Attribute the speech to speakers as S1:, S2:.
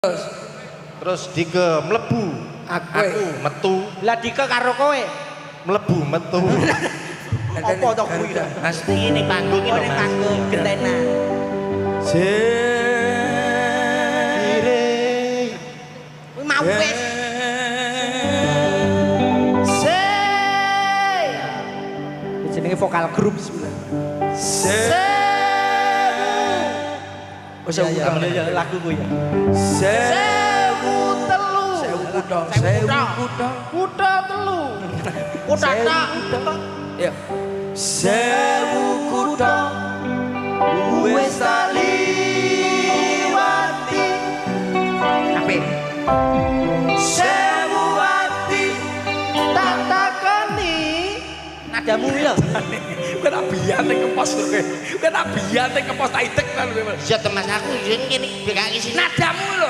S1: Terus Dike mlebu, aku metu.
S2: Lah Dike karo kowe
S1: Mlebu metu.
S2: apa to kuwi ta?
S1: Pasti ini panggung iki lho, Mas.
S2: Panggung gentenan.
S1: Sire.
S2: Kuwi mau wis. Jenenge vokal grup sebelah. Wis lagu kuwi ya.
S1: Sewu telu. Kutha telu.
S2: Kutha tak.
S1: Ya. Sewu kutha wis liwati.
S2: Apik.
S1: Sewu ati tak takoni
S2: Nadamu lho.
S3: Kowe tak biyen ning kepos kowe. Kowe tak biyen ning kepos tak idek kan.
S1: ya teman aku yen ngene BKI sini
S3: Nadamu lho.